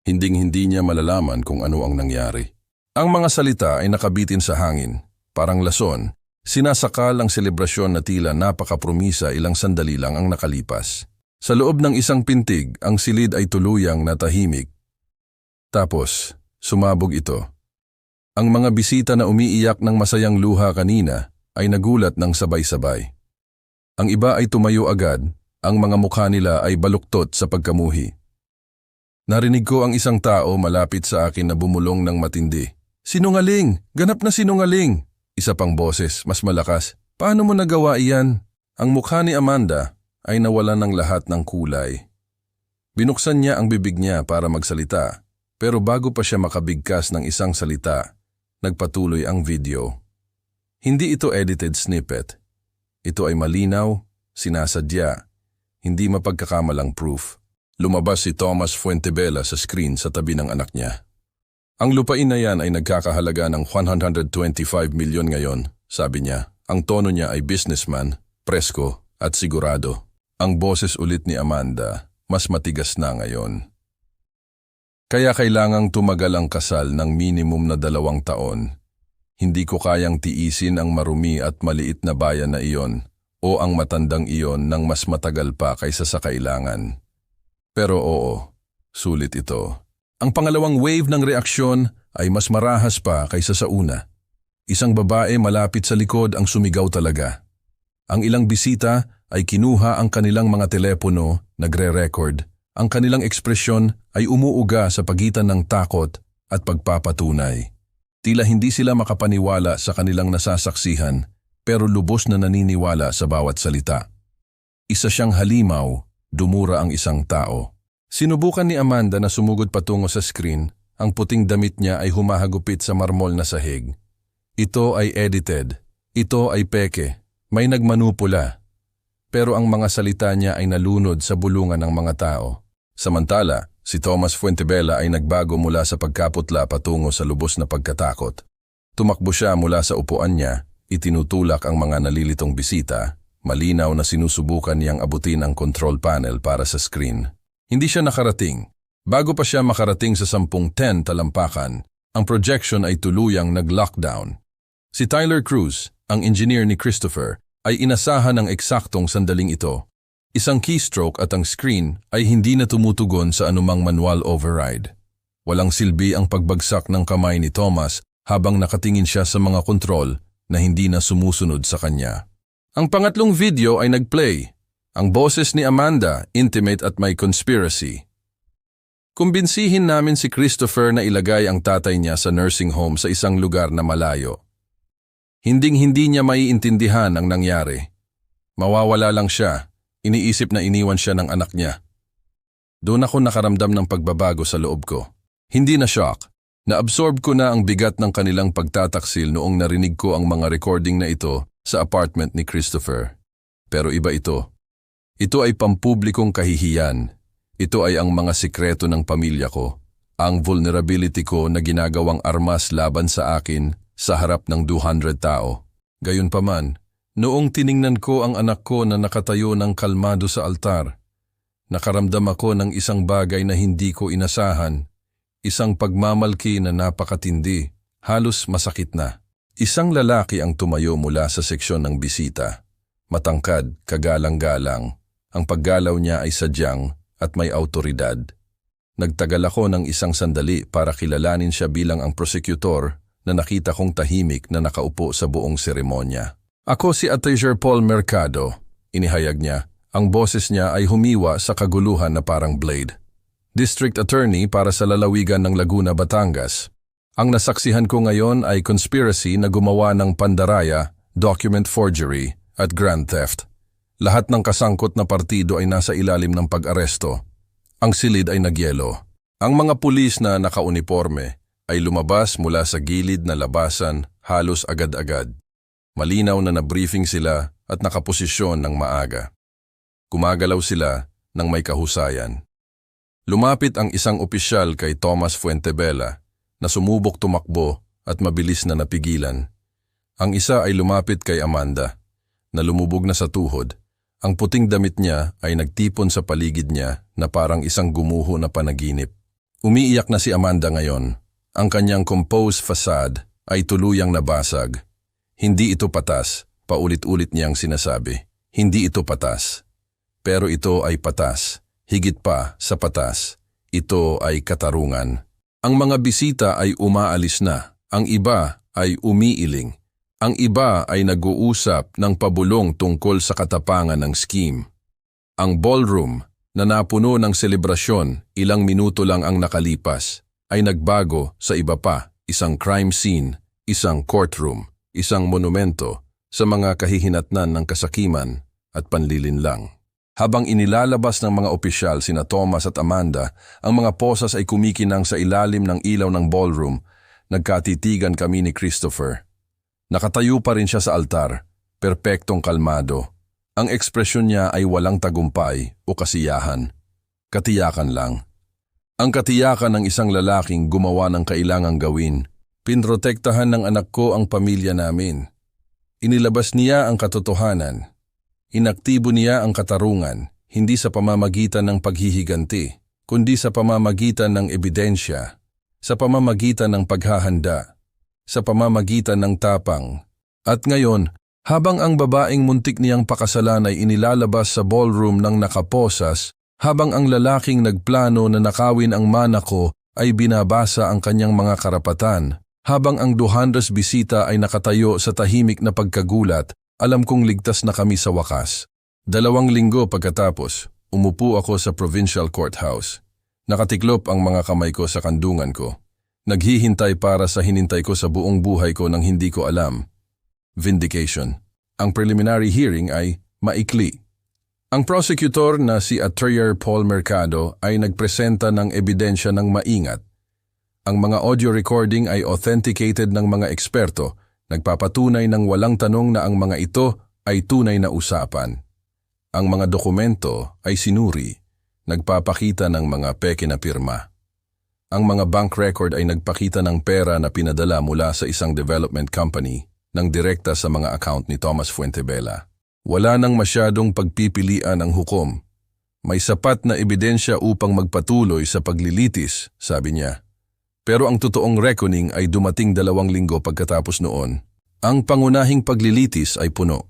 [SPEAKER 1] Hinding-hindi niya malalaman kung ano ang nangyari. Ang mga salita ay nakabitin sa hangin, parang lason. Sinasakal ang selebrasyon na tila napakapromisa, ilang sandali lang ang nakalipas. Sa loob ng isang pintig, ang silid ay tuluyang natahimik. Tapos, sumabog ito. Ang mga bisita na umiiyak ng masayang luha kanina ay nagulat ng sabay-sabay. Ang iba ay tumayo agad, ang mga mukha nila ay baluktot sa pagkamuhi. Narinig ko ang isang tao malapit sa akin na bumulong ng matindi. Sinungaling! Ganap na sinungaling! Isa pang boses, mas malakas. Paano mo nagawa iyan? Ang mukha ni Amanda ay nawala ng lahat ng kulay. Binuksan niya ang bibig niya para magsalita, pero bago pa siya makabigkas ng isang salita, nagpatuloy ang video. Hindi ito edited snippet. Ito ay malinaw, sinasadya, hindi mapagkakamalang proof. Lumabas si Tomas Fuentebella sa screen sa tabi ng anak niya. Ang lupain na yan ay nagkakahalaga ng 125 milyon ngayon, sabi niya. Ang tono niya ay businessman, presko at sigurado. Ang boses ulit ni Amanda, mas matigas na ngayon. Kaya kailangang tumagal ang kasal ng minimum na 2 taon. Hindi ko kayang tiisin ang marumi at maliit na bayan na iyon o ang matandang iyon ng mas matagal pa kaysa sa kailangan. Pero oo, sulit ito. Ang pangalawang wave ng reaksyon ay mas marahas pa kaysa sa una. Isang babae malapit sa likod ang sumigaw talaga. Ang ilang bisita ay kinuha ang kanilang mga telepono, nagre-record. Ang kanilang ekspresyon ay umuuga sa pagitan ng takot at pagpapatunay. Tila hindi sila makapaniwala sa kanilang nasasaksihan, pero lubos na naniniwala sa bawat salita. Isa siyang halimaw, dumura ang isang tao. Sinubukan ni Amanda na sumugod patungo sa screen, ang puting damit niya ay humahagupit sa marmol na sahig. Ito ay edited, ito ay peke, may nagmanupula. Pero ang mga salita niya ay nalunod sa bulungan ng mga tao. Samantala, si Tomas Fuentebella ay nagbago mula sa pagkaputla patungo sa lubos na pagkatakot. Tumakbo siya mula sa upuan niya, itinutulak ang mga nalilitong bisita, malinaw na sinusubukan niyang abutin ang control panel para sa screen. Hindi siya nakarating, Bago pa siya makarating sa 10 talampakan, ang projection ay tuluyang nag-lockdown. Si Tyler Cruz, ang engineer ni Christopher, ay inasahan ng eksaktong sandaling ito. Isang keystroke at ang screen ay hindi na tumutugon sa anumang manual override. Walang silbi ang pagbagsak ng kamay ni Thomas habang nakatingin siya sa mga kontrol na hindi na sumusunod sa kanya. Ang pangatlong video ay nag-play. Ang boses ni Amanda, intimate at may conspiracy. Kumbinsihin namin si Christopher na ilagay ang tatay niya sa nursing home sa isang lugar na malayo. Hinding-hindi niya maiintindihan ang nangyari. Mawawala lang siya, iniisip na iniwan siya ng anak niya. Doon ako nakaramdam ng pagbabago sa loob ko. Hindi na shock. Na-absorb ko na ang bigat ng kanilang pagtataksil noong narinig ko ang mga recording na ito sa apartment ni Christopher. Pero iba ito. Ito ay pampublikong kahihiyan. Ito ay ang mga sikreto ng pamilya ko. Ang vulnerability ko na ginagawang armas laban sa akin sa harap ng 200 tao. Gayunpaman, noong tiningnan ko ang anak ko na nakatayo ng kalmado sa altar, nakaramdam ako ng isang bagay na hindi ko inasahan. Isang pagmamalki na napakatindi, halos masakit na. Isang lalaki ang tumayo mula sa seksyon ng bisita. Matangkad, kagalang-galang. Ang paggalaw niya ay sadyang at may autoridad. Nagtagal ako ng isang sandali para kilalanin siya bilang ang prosecutor na nakita kong tahimik na nakaupo sa buong seremonya. Ako si Attorney Paul Mercado, inihayag niya. Ang boses niya ay humiwa sa kaguluhan na parang blade. District Attorney para sa lalawigan ng Laguna, Batangas. Ang nasaksihan ko ngayon ay conspiracy na gumawa ng pandaraya, document forgery at grand theft. Lahat ng kasangkot na partido ay nasa ilalim ng pag-aresto. Ang silid ay nagyelo. Ang mga pulis na nakauniforme ay lumabas mula sa gilid na labasan halos agad-agad. Malinaw na nabriefing sila at nakaposisyon ng maaga. Gumagalaw sila ng may kahusayan. Lumapit ang isang opisyal kay Thomas Fuentebella na sumubok tumakbo at mabilis na napigilan. Ang isa ay lumapit kay Amanda na lumubog na sa tuhod. Ang puting damit niya ay nagtipon sa paligid niya na parang isang gumuho na panaginip. Umiiyak na si Amanda ngayon. Ang kanyang composed facade ay tuluyang nabasag. Hindi ito patas, paulit-ulit niyang sinasabi. Hindi ito patas. Pero ito ay patas. Higit pa sa patas. Ito ay katarungan. Ang mga bisita ay umaalis na. Ang iba ay umiiling. Ang iba ay nag-uusap ng pabulong tungkol sa katapangan ng scheme. Ang ballroom na napuno ng selebrasyon ilang minuto lang ang nakalipas ay nagbago sa iba pa, isang crime scene, isang courtroom, isang monumento sa mga kahihinatnan ng kasakiman at panlilinlang. Habang inilalabas ng mga opisyal sina Thomas at Amanda, ang mga posas ay kumikinang sa ilalim ng ilaw ng ballroom. Nagkatitigan kami ni Christopher. Nakatayo pa rin siya sa altar, perpektong kalmado. Ang ekspresyon niya ay walang tagumpay o kasiyahan. Katiyakan lang. Ang katiyakan ng isang lalaking gumawa ng kailangang gawin. Pinrotektahan ng anak ko ang pamilya namin. Inilabas niya ang katotohanan. Inaktibo niya ang katarungan, hindi sa pamamagitan ng paghihiganti, kundi sa pamamagitan ng ebidensya, sa pamamagitan ng paghahanda, sa pamamagitan ng tapang. At ngayon, habang ang babaeng muntik niyang pakasalan ay inilalabas sa ballroom ng nakaposas, habang ang lalaking nagplano na nakawin ang mana ko ay binabasa ang kanyang mga karapatan, habang ang 200 bisita ay nakatayo sa tahimik na pagkagulat, alam kong ligtas na kami sa wakas. 2 linggo pagkatapos, umupo ako sa provincial courthouse. Nakatiklop ang mga kamay ko sa kandungan ko. Naghihintay para sa hinintay ko sa buong buhay ko nang hindi ko alam. Vindication. Ang preliminary hearing ay maikli. Ang prosecutor na si Attorney Paul Mercado ay nagpresenta ng ebidensya ng maingat. Ang mga audio recording ay authenticated ng mga eksperto, nagpapatunay ng walang tanong na ang mga ito ay tunay na usapan. Ang mga dokumento ay sinuri, nagpapakita ng mga peke na pirma. Ang mga bank record ay nagpakita ng pera na pinadala mula sa isang development company nang direkta sa mga account ni Thomas Fuentebella. Wala nang masyadong pagpipilian ang hukom. May sapat na ebidensya upang magpatuloy sa paglilitis, sabi niya. Pero ang totoong reckoning ay dumating 2 linggo pagkatapos noon. Ang pangunahing paglilitis ay puno.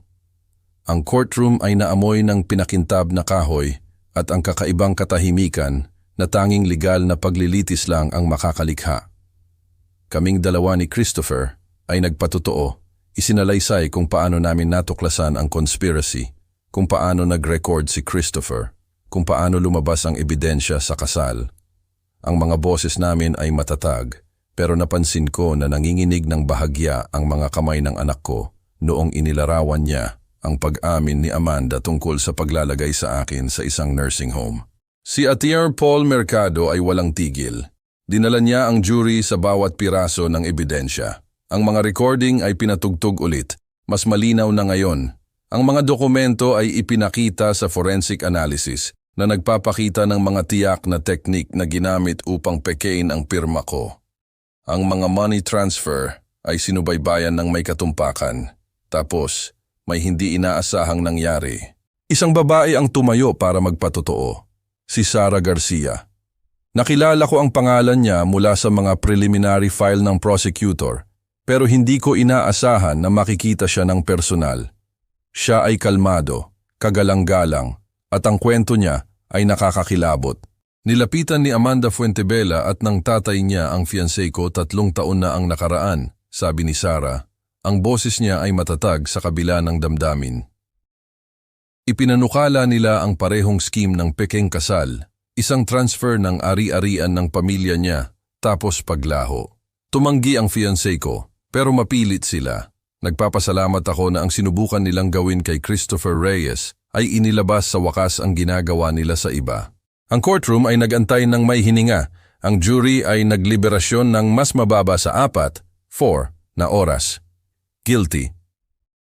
[SPEAKER 1] Ang courtroom ay naamoy ng pinakintab na kahoy at ang kakaibang katahimikan na tanging legal na paglilitis lang ang makakalikha. Kaming 2 ni Christopher ay nagpatotoo, isinalaysay kung paano namin natuklasan ang conspiracy, kung paano nag-record si Christopher, kung paano lumabas ang ebidensya sa kasal. Ang mga boses namin ay matatag, pero napansin ko na nanginginig ng bahagya ang mga kamay ng anak ko noong inilarawan niya ang pag-amin ni Amanda tungkol sa paglalagay sa akin sa isang nursing home. Si Attorney Paul Mercado ay walang tigil. Dinala niya ang jury sa bawat piraso ng ebidensya. Ang mga recording ay pinatugtog ulit. Mas malinaw na ngayon. Ang mga dokumento ay ipinakita sa forensic analysis na nagpapakita ng mga tiyak na teknik na ginamit upang pekein ang pirma ko. Ang mga money transfer ay sinubaybayan ng may katumpakan. Tapos, may hindi inaasahang nangyari. Isang babae ang tumayo para magpatotoo. Si Sara Garcia. Nakilala ko ang pangalan niya mula sa mga preliminary file ng prosecutor, pero hindi ko inaasahan na makikita siya ng personal. Siya ay kalmado, kagalang-galang, at ang kwento niya ay nakakakilabot. Nilapitan ni Amanda Fuentebella at ng tatay niya ang fiancé ko 3 taon na ang nakaraan, sabi ni Sara. Ang boses niya ay matatag sa kabila ng damdamin. Ipinanukala nila ang parehong scheme ng pekeng kasal, isang transfer ng ari-arian ng pamilya niya, tapos paglaho. Tumanggi ang fiancé ko, pero mapilit sila. Nagpapasalamat ako na ang sinubukan nilang gawin kay Christopher Reyes ay inilabas sa wakas ang ginagawa nila sa iba. Ang courtroom ay nagantay ng may hininga. Ang jury ay nagliberasyon ng mas mababa sa 4 na oras. Guilty.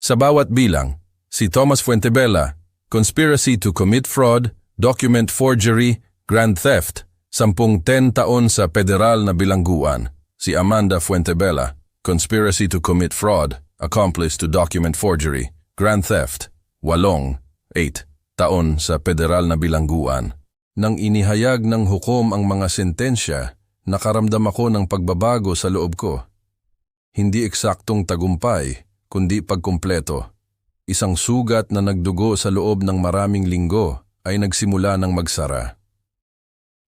[SPEAKER 1] Sa bawat bilang, si Thomas Fuentebella, conspiracy to commit fraud, document forgery, grand theft, 10 taon sa federal na bilangguan. Si Amanda Fuentebella, conspiracy to commit fraud, accomplice to document forgery, grand theft, 8 taon sa federal na bilangguan. Nang inihayag ng hukom ang mga sentensya, nakaramdam ako ng pagbabago sa loob ko. Hindi eksaktong tagumpay, kundi pagkumpleto. Isang sugat na nagdugo sa loob ng maraming linggo ay nagsimula ng magsara.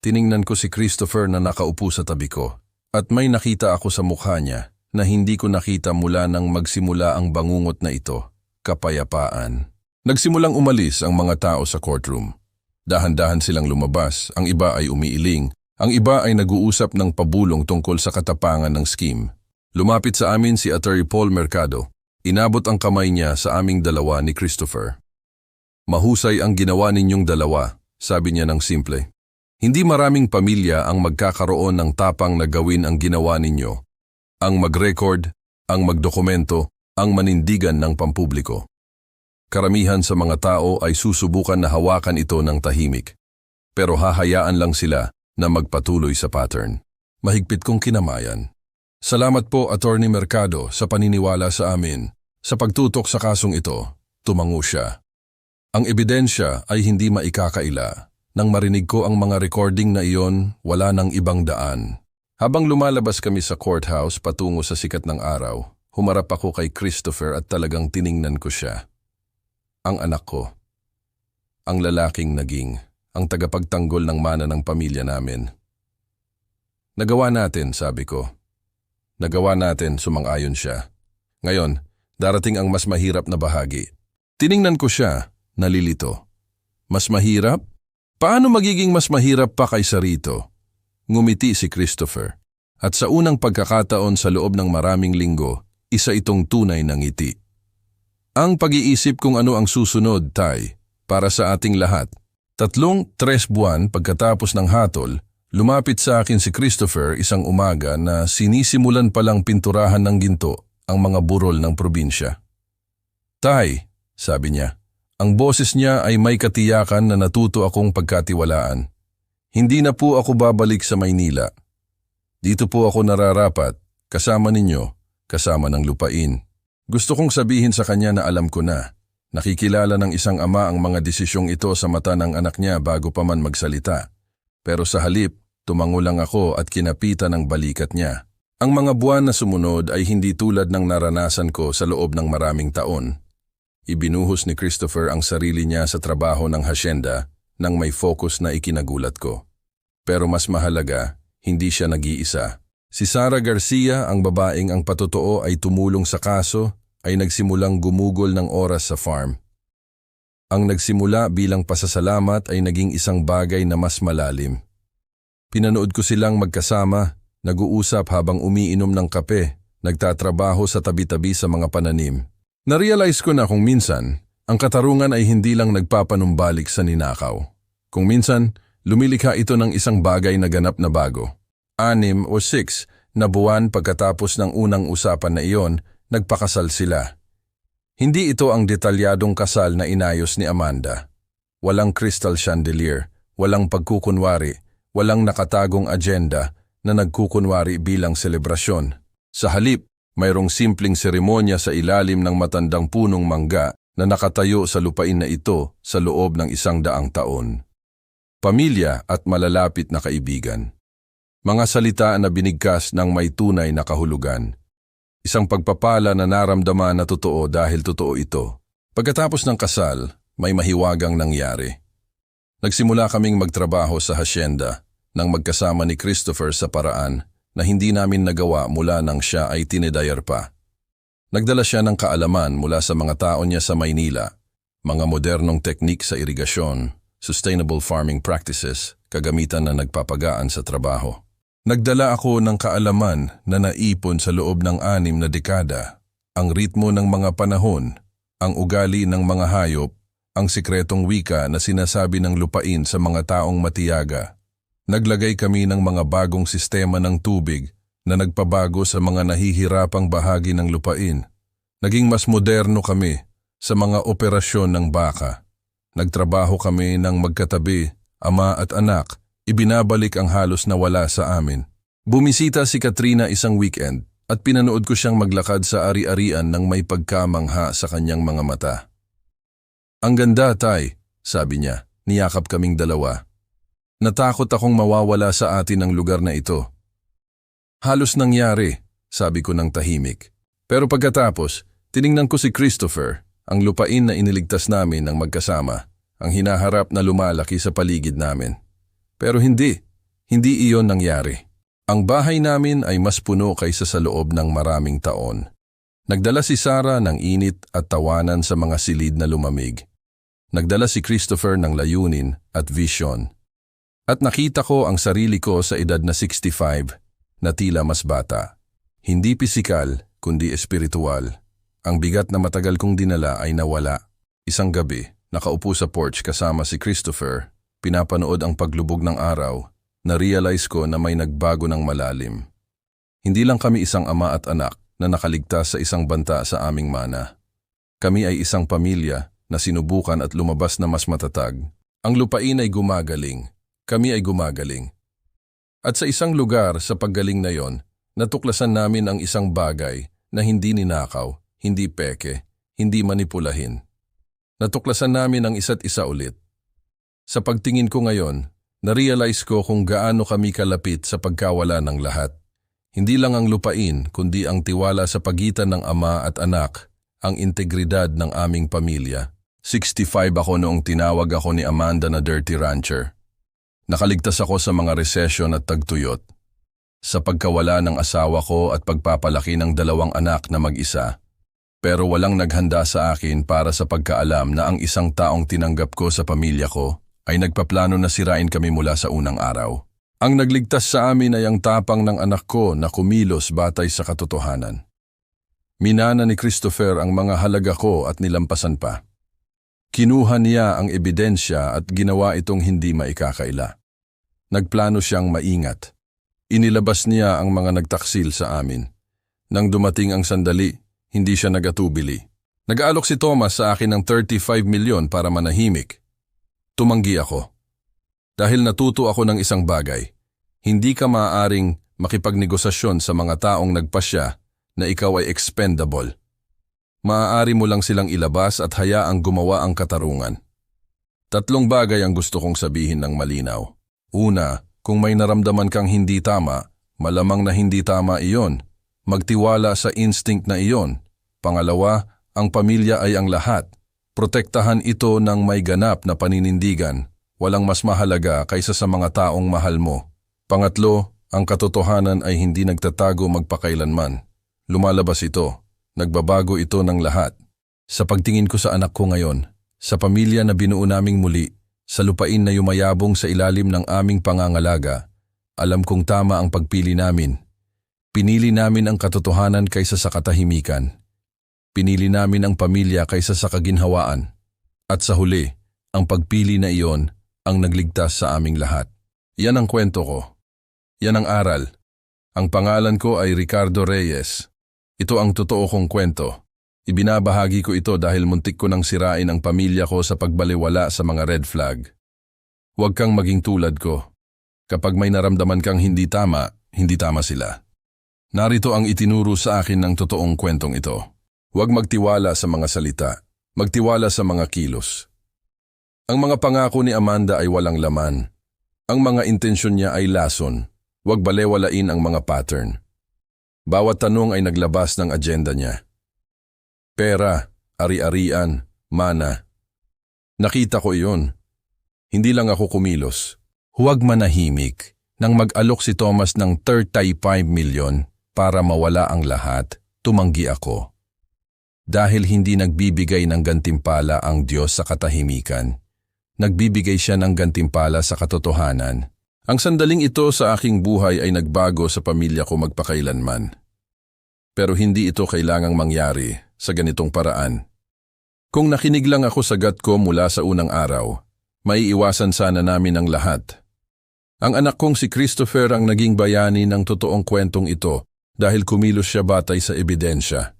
[SPEAKER 1] Tiningnan ko si Christopher na nakaupo sa tabi ko, at may nakita ako sa mukha niya na hindi ko nakita mula nang magsimula ang bangungot na ito, kapayapaan. Nagsimulang umalis ang mga tao sa courtroom. Dahan-dahan silang lumabas, ang iba ay umiiling, ang iba ay nag-uusap ng pabulong tungkol sa katapangan ng scheme. Lumapit sa amin si Attorney Paul Mercado. Inabot ang kamay niya sa aming 2 ni Christopher. Mahusay ang ginawa ninyong 2, sabi niya ng simple. Hindi maraming pamilya ang magkakaroon ng tapang na gawin ang ginawa ninyo. Ang mag-record, ang magdokumento, ang manindigan ng pampubliko. Karamihan sa mga tao ay susubukan na hawakan ito ng tahimik. Pero hahayaan lang sila na magpatuloy sa pattern. Mahigpit kong kinamayan. Salamat po, Attorney Mercado, sa paniniwala sa amin. Sa pagtutok sa kasong ito, tumango siya. Ang ebidensya ay hindi maikakaila. Nang marinig ko ang mga recording na iyon, wala nang ibang daan. Habang lumalabas kami sa courthouse patungo sa sikat ng araw, humarap ako kay Christopher at talagang tiningnan ko siya. Ang anak ko. Ang lalaking naging, ang tagapagtanggol ng mana ng pamilya namin. Nagawa natin, sabi ko. Nagawa natin, sumang-ayon siya. Ngayon, darating ang mas mahirap na bahagi. Tiningnan ko siya, nalilito. Mas mahirap? Paano magiging mas mahirap pa kaysa rito? Ngumiti si Christopher. At sa unang pagkakataon sa loob ng maraming linggo, isa itong tunay na ngiti. Ang pag-iisip kung ano ang susunod, Tay, para sa ating lahat. 3 buwan pagkatapos ng hatol, lumapit sa akin si Christopher isang umaga na sinisimulan palang pinturahan ng ginto ang mga burol ng probinsya. Tay, sabi niya, ang boses niya ay may katiyakan na natuto akong pagkatiwalaan. Hindi na po ako babalik sa Maynila. Dito po ako nararapat, kasama ninyo, kasama ng lupain. Gusto kong sabihin sa kanya na alam ko na. Nakikilala ng isang ama ang mga desisyong ito sa mata ng anak niya bago pa man magsalita. Pero sa halip, tumango lang ako at kinapitan ang balikat niya. Ang mga buwan na sumunod ay hindi tulad ng naranasan ko sa loob ng maraming taon. Ibinuhos ni Christopher ang sarili niya sa trabaho ng hasyenda nang may focus na ikinagulat ko. Pero mas mahalaga, hindi siya nag-iisa. Si Sara Garcia, ang babaeng ang patotoo ay tumulong sa kaso, ay nagsimulang gumugol ng oras sa farm. Ang nagsimula bilang pasasalamat ay naging isang bagay na mas malalim. Pinanood ko silang magkasama, nag-uusap habang umiinom ng kape, nagtatrabaho sa tabi-tabi sa mga pananim. Narealize ko na kung minsan, ang katarungan ay hindi lang nagpapanumbalik sa ninakaw. Kung minsan, lumilikha ito ng isang bagay na ganap na bago. 6 o 6 na buwan pagkatapos ng unang usapan na iyon, nagpakasal sila. Hindi ito ang detalyadong kasal na inayos ni Amanda. Walang crystal chandelier, walang pagkukunwari, walang nakatagong agenda na nagkukunwari bilang selebrasyon. Sa halip, mayroong simpleng seremonya sa ilalim ng matandang punong mangga na nakatayo sa lupain na ito sa loob ng 100 taon. Pamilya at malalapit na kaibigan. Mga salita na binigkas ng may tunay na kahulugan. Isang pagpapala na naramdaman na totoo dahil totoo ito. Pagkatapos ng kasal, may mahiwagang nangyari. Nagsimula kaming magtrabaho sa hasyenda nang magkasama ni Christopher sa paraan na hindi namin nagawa mula nang siya ay tinedayar pa. Nagdala siya ng kaalaman mula sa mga tao niya sa Maynila, mga modernong teknik sa irigasyon, sustainable farming practices, kagamitan na nagpapagaan sa trabaho. Nagdala ako ng kaalaman na naipon sa loob ng 6 na dekada, ang ritmo ng mga panahon, ang ugali ng mga hayop, ang sikretong wika na sinasabi ng lupain sa mga taong matiyaga. Naglagay kami ng mga bagong sistema ng tubig na nagpabago sa mga nahihirapang bahagi ng lupain. Naging mas moderno kami sa mga operasyon ng baka. Nagtrabaho kami ng magkatabi, ama at anak, ibinabalik ang halos nawala sa amin. Bumisita si Katrina isang weekend at pinanood ko siyang maglakad sa ari-arian ng may pagkamangha sa kanyang mga mata. "Ang ganda, Tay," sabi niya, niyakap kaming dalawa. "Natakot akong mawawala sa atin ang lugar na ito." "Halos nangyari," sabi ko ng tahimik. Pero pagkatapos, tiningnan ko si Christopher, ang lupain na iniligtas namin ng magkasama, ang hinaharap na lumalaki sa paligid namin. Pero hindi iyon nangyari. Ang bahay namin ay mas puno kaysa sa loob ng maraming taon. Nagdala si Sara ng init at tawanan sa mga silid na lumamig. Nagdala si Christopher ng layunin at vision. At nakita ko ang sarili ko sa edad na 65 na tila mas bata. Hindi pisikal, kundi espiritual. Ang bigat na matagal kong dinala ay nawala. Isang gabi, nakaupo sa porch kasama si Christopher, pinapanood ang paglubog ng araw, na-realize ko na may nagbago ng malalim. Hindi lang kami isang ama at anak na nakaligtas sa isang banta sa aming mana. Kami ay isang pamilya na sinubukan at lumabas na mas matatag. Ang lupain ay gumagaling. Kami ay gumagaling. At sa isang lugar sa paggaling na yon, natuklasan namin ang isang bagay na hindi ninakaw, hindi peke, hindi manipulahin. Natuklasan namin ang isa't isa ulit. Sa pagtingin ko ngayon, na-realize ko kung gaano kami kalapit sa pagkawala ng lahat. Hindi lang ang lupain, kundi ang tiwala sa pagitan ng ama at anak, ang integridad ng aming pamilya. 65 ako noong tinawag ako ni Amanda na dirty rancher. Nakaligtas ako sa mga resesyon at tagtuyot. Sa pagkawala ng asawa ko at pagpapalaki ng 2 anak na mag-isa. Pero walang naghanda sa akin para sa pagkaalam na ang isang taong tinanggap ko sa pamilya ko ay nagpaplano na sirain kami mula sa unang araw. Ang nagligtas sa amin ay ang tapang ng anak ko na kumilos batay sa katotohanan. Minana ni Christopher ang mga halaga ko at nilampasan pa. Kinuha niya ang ebidensya at ginawa itong hindi maikakaila. Nagplano siyang maingat. Inilabas niya ang mga nagtaksil sa amin. Nang dumating ang sandali, hindi siya nagatubili. Nag-aalok si Thomas sa akin ng 35 milyon para manahimik. Tumanggi ako. Dahil natuto ako ng isang bagay, hindi ka maaaring makipagnegosasyon sa mga taong nagpasya na ikaw ay expendable. Maaari mo lang silang ilabas at hayaang gumawa ang katarungan. 3 bagay ang gusto kong sabihin ng malinaw. Una, kung may naramdaman kang hindi tama, malamang na hindi tama iyon. Magtiwala sa instinct na iyon. Pangalawa, ang pamilya ay ang lahat. Protektahan ito ng may ganap na paninindigan. Walang mas mahalaga kaysa sa mga taong mahal mo. Pangatlo, ang katotohanan ay hindi nagtatago magpakailanman. Lumalabas ito. Nagbabago ito ng lahat. Sa pagtingin ko sa anak ko ngayon, sa pamilya na binuo naming muli, sa lupain na yumayabong sa ilalim ng aming pangangalaga, alam kong tama ang pagpili namin. Pinili namin ang katotohanan kaysa sa katahimikan. Pinili namin ang pamilya kaysa sa kaginhawaan. At sa huli, ang pagpili na iyon ang nagligtas sa aming lahat. Yan ang kwento ko. Yan ang aral. Ang pangalan ko ay Ricardo Reyes. Ito ang totoo kong kwento. Ibinabahagi ko ito dahil muntik ko nang sirain ang pamilya ko sa pagbaliwala sa mga red flag. Huwag kang maging tulad ko. Kapag may naramdaman kang hindi tama sila. Narito ang itinuro sa akin ng totoong kwentong ito. Huwag magtiwala sa mga salita. Magtiwala sa mga kilos. Ang mga pangako ni Amanda ay walang laman. Ang mga intensyon niya ay lason. Huwag balewalain ang mga pattern. Bawat tanong ay naglabas ng agenda niya. Pera, ari-arian, mana. Nakita ko iyon. Hindi lang ako kumilos. Huwag manahimik. Nang mag-alok si Thomas ng 35 milyon para mawala ang lahat, tumanggi ako. Dahil hindi nagbibigay ng gantimpala ang Diyos sa katahimikan. Nagbibigay siya ng gantimpala sa katotohanan. Ang sandaling ito sa aking buhay ay nagbago sa pamilya ko magpakailanman. Pero hindi ito kailangang mangyari sa ganitong paraan. Kung nakinig lang ako sa gut ko mula sa unang araw, maiiwasan sana namin ang lahat. Ang anak kong si Christopher ang naging bayani ng totoong kwentong ito dahil kumilos siya batay sa ebidensya.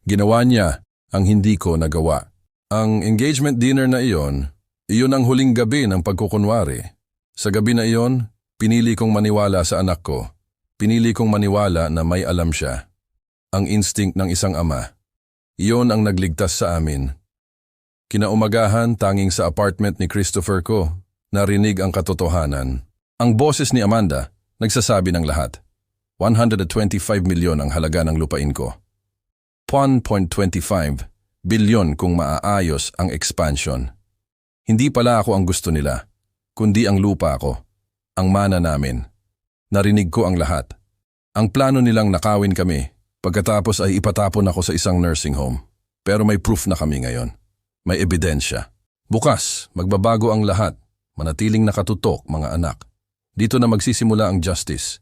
[SPEAKER 1] Ginawa niya ang hindi ko nagawa. Ang engagement dinner na iyon ang huling gabi ng pagkukunwari. Sa gabi na iyon, pinili kong maniwala sa anak ko. Pinili kong maniwala na may alam siya. Ang instinct ng isang ama. Iyon ang nagligtas sa amin. Kinaumagahan tanging sa apartment ni Christopher ko, narinig ang katotohanan. Ang boses ni Amanda, nagsasabi ng lahat. 125 milyon ang halaga ng lupain ko. 1.25 bilyon kung maaayos ang expansion. Hindi pala ako ang gusto nila, kundi ang lupa ko, ang mana namin. Narinig ko ang lahat. Ang plano nilang nakawin kami. Pagkatapos ay ipatapon ako sa isang nursing home. Pero may proof na kami ngayon. May ebidensya. Bukas, magbabago ang lahat. Manatiling nakatutok, mga anak. Dito na magsisimula ang justice.